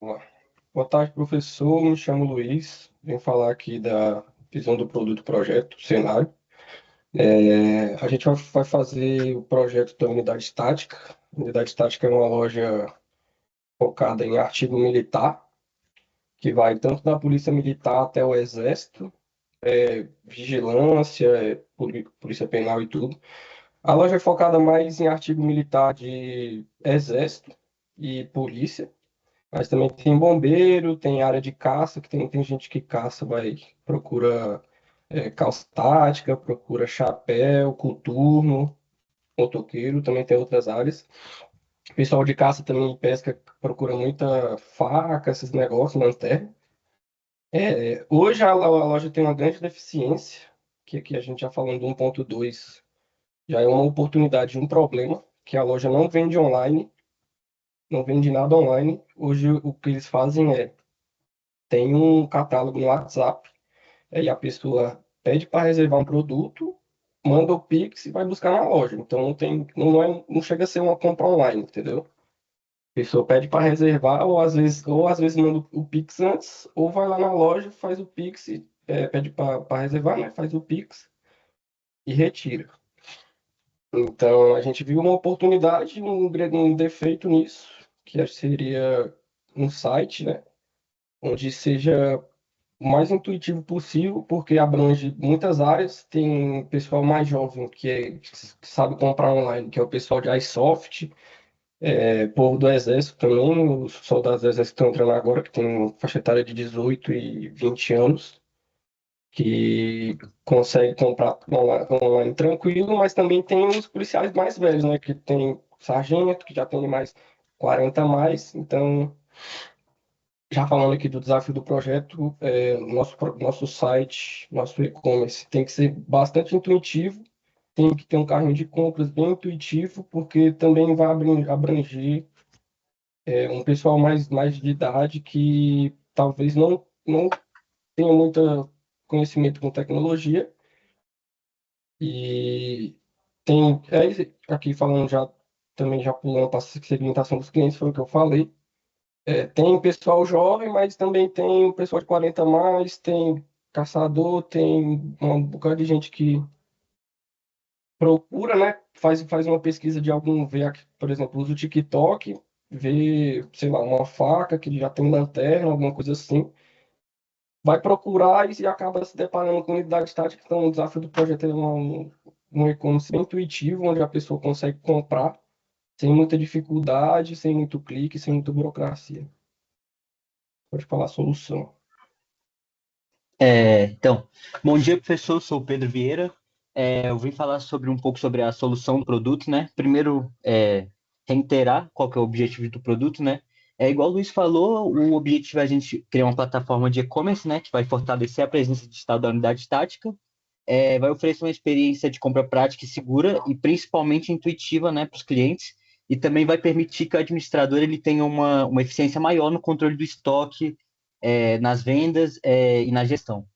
Olá. Boa tarde, professor. Me chamo Luiz. Venho falar aqui da visão do produto projeto, cenário. A gente vai fazer o projeto da unidade estática. A unidade estática é uma loja focada em artigo militar, que vai tanto da polícia militar até o exército, vigilância, polícia penal e tudo. A loja é focada mais em artigo militar de exército e polícia. Mas também tem bombeiro, tem área de caça, que tem gente que caça, procura calça tática, procura chapéu, coturno, motoqueiro, também tem outras áreas. O pessoal de caça também pesca, procura muita faca, esses negócios, lanterna. Hoje a loja tem uma grande deficiência, que aqui a gente já falando do 1.2, já é uma oportunidade, um problema, que a loja não vende online, não vende nada online. Hoje o que eles fazem tem um catálogo no WhatsApp, aí a pessoa pede para reservar um produto, manda o Pix e vai buscar na loja. Então não chega a ser uma compra online, entendeu? A pessoa pede para reservar, ou às vezes manda o Pix antes, ou vai lá na loja, faz o Pix, pede para reservar, né? Faz o Pix e retira. Então a gente viu uma oportunidade, um defeito nisso, que acho que seria um site, né? Onde seja o mais intuitivo possível, porque abrange muitas áreas. Tem pessoal mais jovem que sabe comprar online, que é o pessoal de iSoft, povo do Exército também, os soldados do Exército que estão entrando agora, que tem faixa etária de 18 e 20 anos, que consegue comprar online tranquilo, mas também tem os policiais mais velhos, né, que tem sargento, que já tem mais 40 a mais, então já falando aqui do desafio do projeto, nosso site, nosso e-commerce tem que ser bastante intuitivo, tem que ter um carrinho de compras bem intuitivo, porque também vai abranger um pessoal mais de idade que talvez não tenha muito conhecimento com tecnologia. E aqui falando já, também já pulando para a segmentação dos clientes, foi o que eu falei. Tem pessoal jovem, mas também tem o pessoal de 40 a mais, tem caçador, tem um bocado de gente que procura, né? Faz uma pesquisa de algum, vê, por exemplo, usa o TikTok, vê, sei lá, uma faca que já tem lanterna, alguma coisa assim, vai procurar e acaba se deparando com unidade estática. Então, o desafio do projeto é um e-commerce bem intuitivo, onde a pessoa consegue comprar sem muita dificuldade, sem muito clique, sem muita burocracia. Pode falar a solução. Então, bom dia, professor. Sou o Pedro Vieira. Eu vim falar sobre um pouco sobre a solução do produto, né? Primeiro, reiterar qual que é o objetivo do produto, né? Igual o Luiz falou, o objetivo é a gente criar uma plataforma de e-commerce, né? Que vai fortalecer a presença digital da unidade estática, vai oferecer uma experiência de compra prática e segura e principalmente intuitiva, né, para os clientes, e também vai permitir que o administrador ele tenha uma eficiência maior no controle do estoque, nas vendas, e na gestão.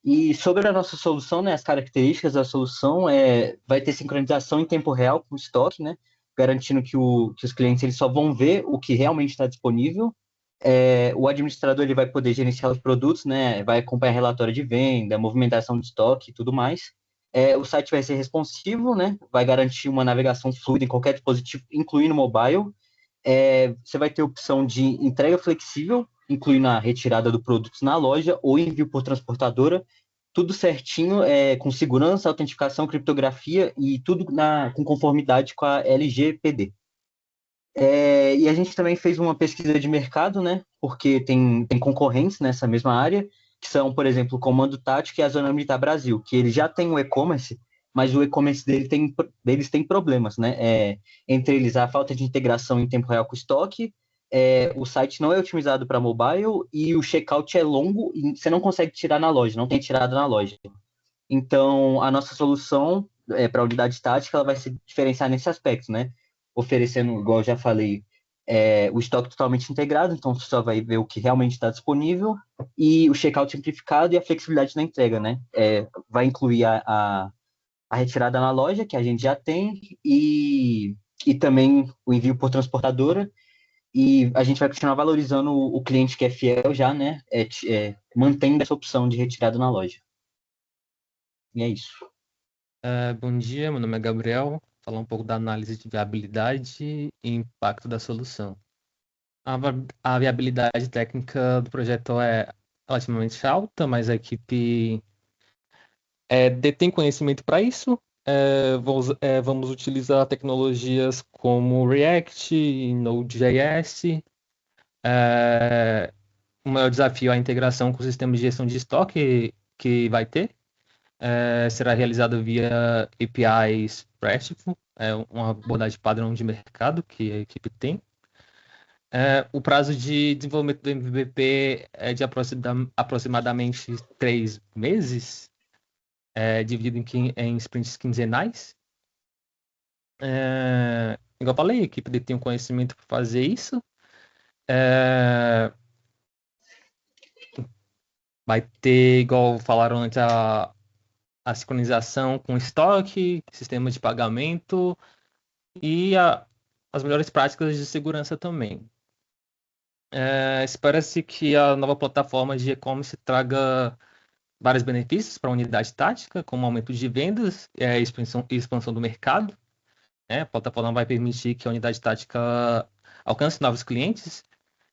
E sobre a nossa solução, né, as características da solução vai ter sincronização em tempo real com o estoque, né, garantindo que os clientes eles só vão ver o que realmente está disponível. O administrador ele vai poder gerenciar os produtos, né, vai acompanhar relatório de venda, movimentação de estoque e tudo mais. O site vai ser responsivo, né, vai garantir uma navegação fluida em qualquer dispositivo, incluindo mobile. Você vai ter opção de entrega flexível, incluindo a retirada do produto na loja ou envio por transportadora, tudo certinho, com segurança, autenticação, criptografia e tudo com conformidade com a LGPD. E a gente também fez uma pesquisa de mercado, né? Porque tem concorrentes nessa mesma área, que são, por exemplo, o Comando Tático e a Zona Militar Brasil, que ele já tem o e-commerce, mas o e-commerce deles tem problemas, né? Entre eles, a falta de integração em tempo real com o estoque, o site não é otimizado para mobile e o checkout é longo e você não consegue tirar na loja, não tem tirada na loja. Então, a nossa solução para a unidade estática ela vai se diferenciar nesse aspecto, né? Oferecendo, igual eu já falei, o estoque totalmente integrado, então você só vai ver o que realmente está disponível, e o checkout simplificado e a flexibilidade na entrega, né? Vai incluir a retirada na loja, que a gente já tem, e também o envio por transportadora, E a gente vai continuar valorizando o cliente que é fiel já, né? Mantendo essa opção de retirada na loja. E é isso. Bom dia, meu nome é Gabriel. Vou falar um pouco da análise de viabilidade e impacto da solução. A viabilidade técnica do projeto é relativamente alta, mas a equipe detém conhecimento para isso. Vamos utilizar tecnologias como React e Node.js. O maior desafio é a integração com o sistema de gestão de estoque que vai ter. Será realizada via APIs RESTful, uma abordagem padrão de mercado que a equipe tem. O prazo de desenvolvimento do MVP é de aproximadamente 3 meses, dividido em sprints quinzenais. Igual eu falei, a equipe detém o conhecimento para fazer isso. Vai ter, igual falaram antes, a sincronização com estoque, sistema de pagamento e as melhores práticas de segurança também. Espera-se que a nova plataforma de e-commerce traga vários benefícios para a unidade tática, como aumento de vendas e expansão do mercado. A plataforma vai permitir que a unidade tática alcance novos clientes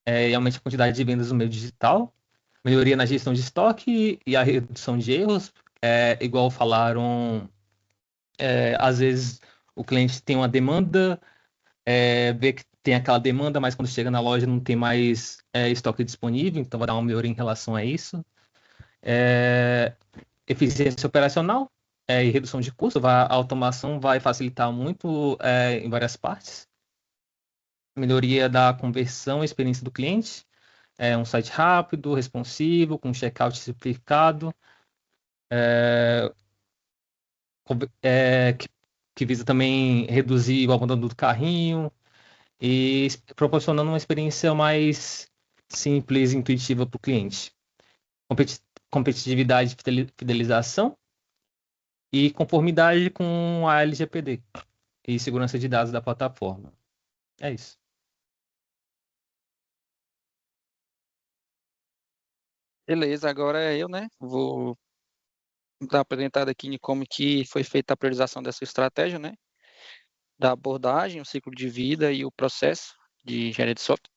e aumente a quantidade de vendas no meio digital, melhoria na gestão de estoque e a redução de erros. Igual falaram, às vezes o cliente tem uma demanda, vê que tem aquela demanda, mas quando chega na loja não tem mais estoque disponível, então vai dar uma melhoria em relação a isso. Eficiência operacional e redução de custo, a automação vai facilitar muito em várias partes. Melhoria da conversão e experiência do cliente, um site rápido, responsivo, com checkout simplificado, que visa também reduzir o abandono do carrinho e proporcionando uma experiência mais simples e intuitiva para o cliente. Competitividade e fidelização e conformidade com a LGPD e segurança de dados da plataforma. É isso. Beleza, agora é eu, né? Vou dar uma apresentada aqui em como que foi feita a priorização dessa estratégia, né? Da abordagem, o ciclo de vida e o processo de engenharia de software.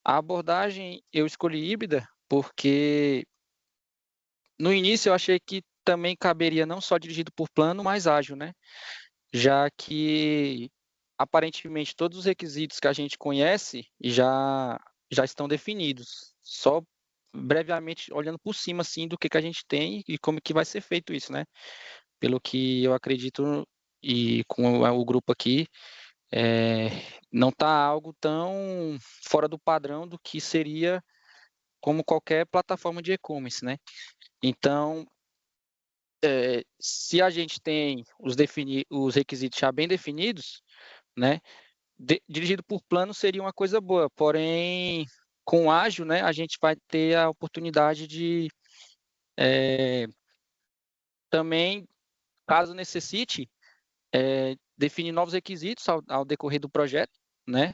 A abordagem eu escolhi híbrida porque no início eu achei que também caberia não só dirigido por plano, mas ágil, né? Já que aparentemente todos os requisitos que a gente conhece já estão definidos. Só brevemente olhando por cima assim do que a gente tem e como que vai ser feito isso, né? Pelo que eu acredito e com o grupo aqui, é, não está algo tão fora do padrão do que seria como qualquer plataforma de e-commerce, né? Então, se a gente tem os requisitos já bem definidos, né? Dirigido por plano seria uma coisa boa, porém, com ágil, né, a gente vai ter a oportunidade de também, caso necessite, definir novos requisitos ao decorrer do projeto, né,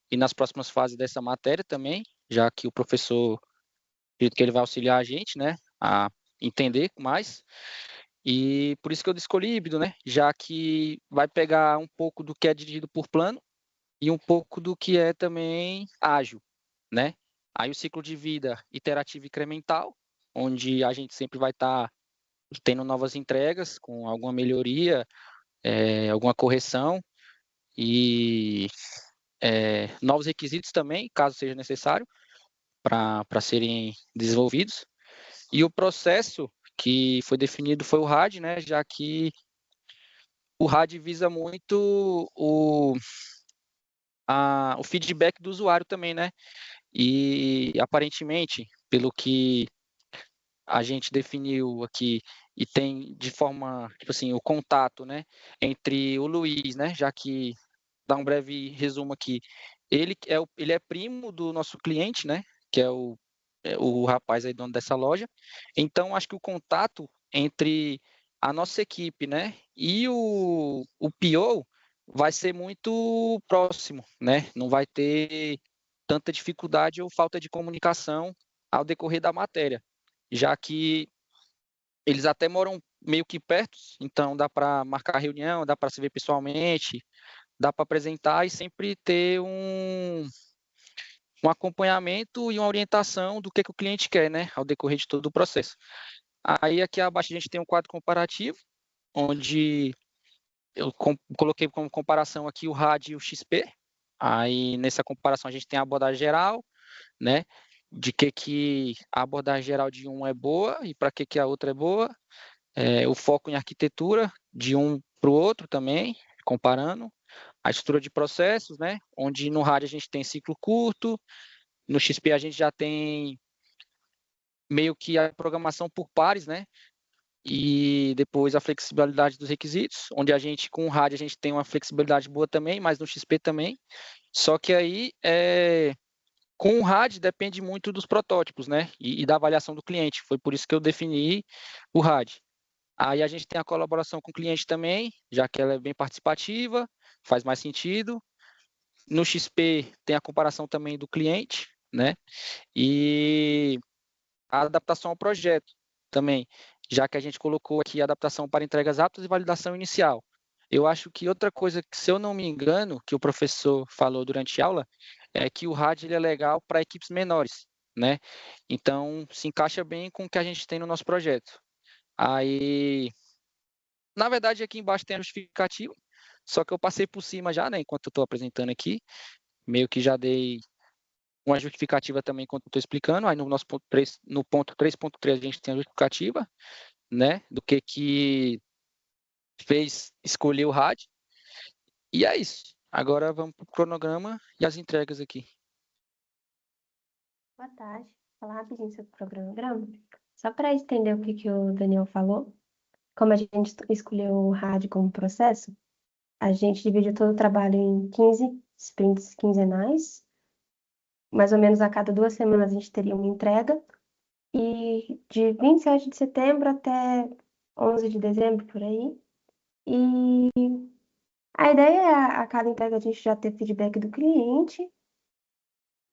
e nas próximas fases dessa matéria também, já que o professor, acredito que ele vai auxiliar a gente, né, a entender mais, e por isso que eu escolhi híbrido, né, já que vai pegar um pouco do que é dirigido por plano e um pouco do que é também ágil, né? Aí o ciclo de vida iterativo e incremental, onde a gente sempre vai estar tendo novas entregas com alguma melhoria, alguma correção e novos requisitos também, caso seja necessário, para serem desenvolvidos. E o processo que foi definido foi o RAD, né? Já que o RAD visa muito o feedback do usuário também, né? E aparentemente, pelo que a gente definiu aqui e tem de forma, tipo assim, o contato, né, entre o Luiz, né, já que dá um breve resumo aqui, ele é primo do nosso cliente, né, que é o rapaz aí dono dessa loja. Então acho que o contato entre a nossa equipe, né, e o PO vai ser muito próximo, né? Não vai ter tanta dificuldade ou falta de comunicação ao decorrer da matéria, já que eles até moram meio que perto, então dá para marcar reunião, dá para se ver pessoalmente, dá para apresentar e sempre ter um acompanhamento e uma orientação do que o cliente quer, né, ao decorrer de todo o processo. Aí aqui abaixo a gente tem um quadro comparativo, onde eu coloquei como comparação aqui o RAD e o XP. Aí nessa comparação a gente tem a abordagem geral, né, de que a abordagem geral de um é boa e para que a outra é boa. O foco em arquitetura de um para o outro também, comparando. A estrutura de processos, né, onde no RAD a gente tem ciclo curto, no XP a gente já tem meio que a programação por pares, né, e depois a flexibilidade dos requisitos, onde a gente, com o RAD, a gente tem uma flexibilidade boa também, mas no XP também. Só que aí, com o RAD, depende muito dos protótipos, né? E da avaliação do cliente. Foi por isso que eu defini o RAD. Aí a gente tem a colaboração com o cliente também, já que ela é bem participativa, faz mais sentido. No XP tem a comparação também do cliente, né? E a adaptação ao projeto também, já que a gente colocou aqui adaptação para entregas rápidas e validação inicial. Eu acho que outra coisa, que, se eu não me engano, que o professor falou durante a aula, é que o RAD ele é legal para equipes menores, né? Então, se encaixa bem com o que a gente tem no nosso projeto. Aí, na verdade, aqui embaixo tem a justificativa, só que eu passei por cima já, né, enquanto eu estou apresentando aqui, meio que já dei uma justificativa também enquanto eu estou explicando. Aí no nosso ponto 3, no ponto 3.3 a gente tem a justificativa, né, do que fez escolher o RAD. E é isso. Agora vamos para o cronograma e as entregas aqui. Boa tarde. Vou falar rapidinho sobre o cronograma. Só para entender o que o Daniel falou, como a gente escolheu o RAD como processo, a gente dividiu todo o trabalho em 15 sprints quinzenais. Mais ou menos a cada 2 semanas a gente teria uma entrega. E de 27 de setembro até 11 de dezembro, por aí. E a ideia é a cada entrega a gente já ter feedback do cliente.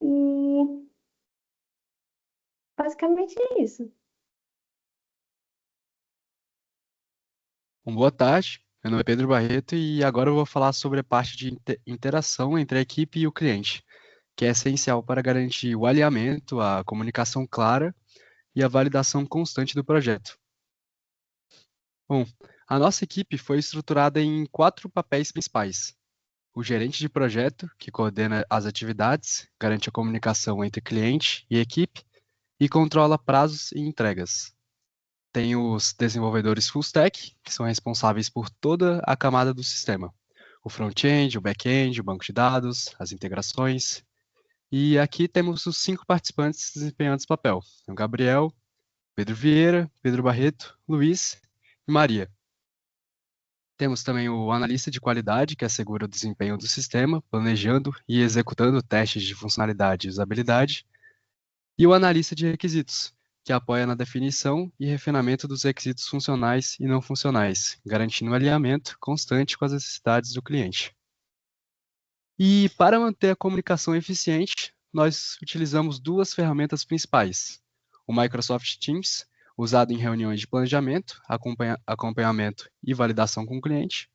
E basicamente é isso. Boa tarde, meu nome é Pedro Barreto e agora eu vou falar sobre a parte de interação entre a equipe e o cliente, que é essencial para garantir o alinhamento, a comunicação clara e a validação constante do projeto. Bom, a nossa equipe foi estruturada em 4 papéis principais. O gerente de projeto, que coordena as atividades, garante a comunicação entre cliente e equipe e controla prazos e entregas. Tem os desenvolvedores full stack, que são responsáveis por toda a camada do sistema. O front-end, o back-end, o banco de dados, as integrações. E aqui temos os 5 participantes desempenhando esse papel. O Gabriel, Pedro Vieira, Pedro Barreto, Luiz e Maria. Temos também o analista de qualidade, que assegura o desempenho do sistema, planejando e executando testes de funcionalidade e usabilidade. E o analista de requisitos, que apoia na definição e refinamento dos requisitos funcionais e não funcionais, garantindo um alinhamento constante com as necessidades do cliente. E para manter a comunicação eficiente, nós utilizamos 2 ferramentas principais. O Microsoft Teams, usado em reuniões de planejamento, acompanhamento e validação com o cliente,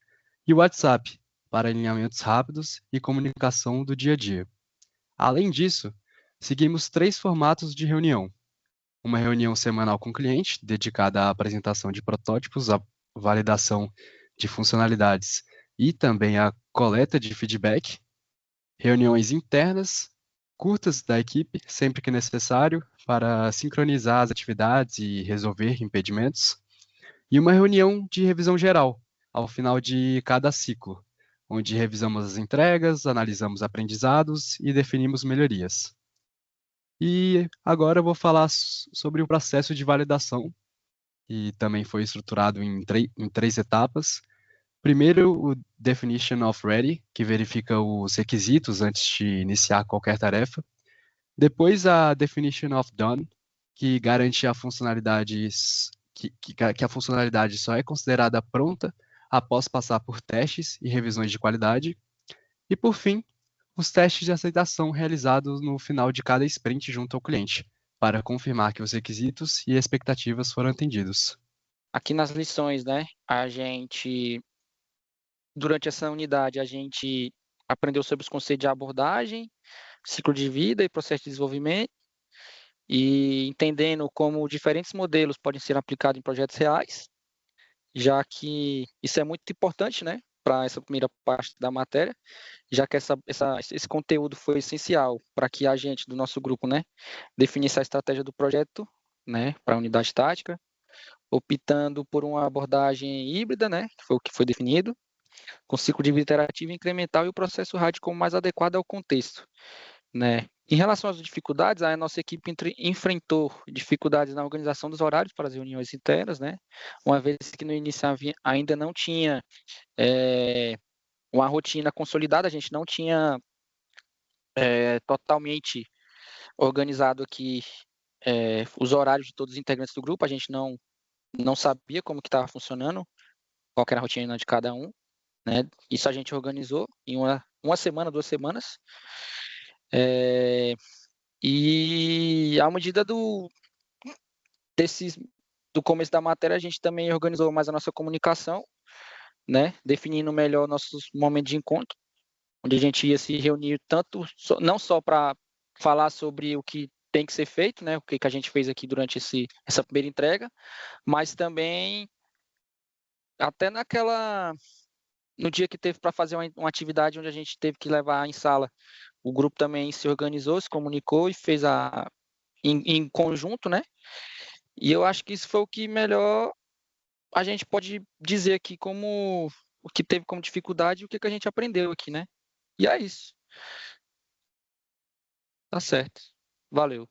e o WhatsApp, para alinhamentos rápidos e comunicação do dia a dia. Além disso, seguimos 3 formatos de reunião. Uma reunião semanal com o cliente, dedicada à apresentação de protótipos, à validação de funcionalidades e também à coleta de feedback. Reuniões internas, curtas da equipe, sempre que necessário, para sincronizar as atividades e resolver impedimentos. E uma reunião de revisão geral, ao final de cada ciclo, onde revisamos as entregas, analisamos aprendizados e definimos melhorias. E agora eu vou falar sobre o processo de validação, que também foi estruturado em 3 etapas. Primeiro, o Definition of Ready, que verifica os requisitos antes de iniciar qualquer tarefa. Depois, a Definition of Done, que garante a funcionalidade, que a funcionalidade só é considerada pronta após passar por testes e revisões de qualidade. E, por fim, os testes de aceitação realizados no final de cada sprint junto ao cliente, para confirmar que os requisitos e expectativas foram atendidos. Aqui nas lições, né, durante essa unidade, a gente aprendeu sobre os conceitos de abordagem, ciclo de vida e processo de desenvolvimento, e entendendo como diferentes modelos podem ser aplicados em projetos reais, já que isso é muito importante, né, para essa primeira parte da matéria, já que esse conteúdo foi essencial para que a gente do nosso grupo, né, definisse a estratégia do projeto, né, para a unidade tática, optando por uma abordagem híbrida, né, que foi o que foi definido, com ciclo de vida interativo incremental e o processo RAD como mais adequado ao contexto, né. Em relação às dificuldades, a nossa equipe enfrentou dificuldades na organização dos horários para as reuniões internas, né, uma vez que no início ainda não tinha uma rotina consolidada, a gente não tinha totalmente organizado aqui os horários de todos os integrantes do grupo, a gente não sabia como que estava funcionando, qual que era a rotina de cada um, né? Isso a gente organizou em uma semana, 2 semanas, e à medida do começo da matéria, a gente também organizou mais a nossa comunicação, né? Definindo melhor nossos momentos de encontro, onde a gente ia se reunir não só para falar sobre o que tem que ser feito, né? O que a gente fez aqui durante essa primeira entrega, mas também até no dia que teve para fazer uma atividade onde a gente teve que levar em sala, o grupo também se organizou, se comunicou e fez em conjunto, né? E eu acho que isso foi o que melhor a gente pode dizer aqui como o que teve como dificuldade e o que a gente aprendeu aqui, né? E é isso. Tá certo. Valeu.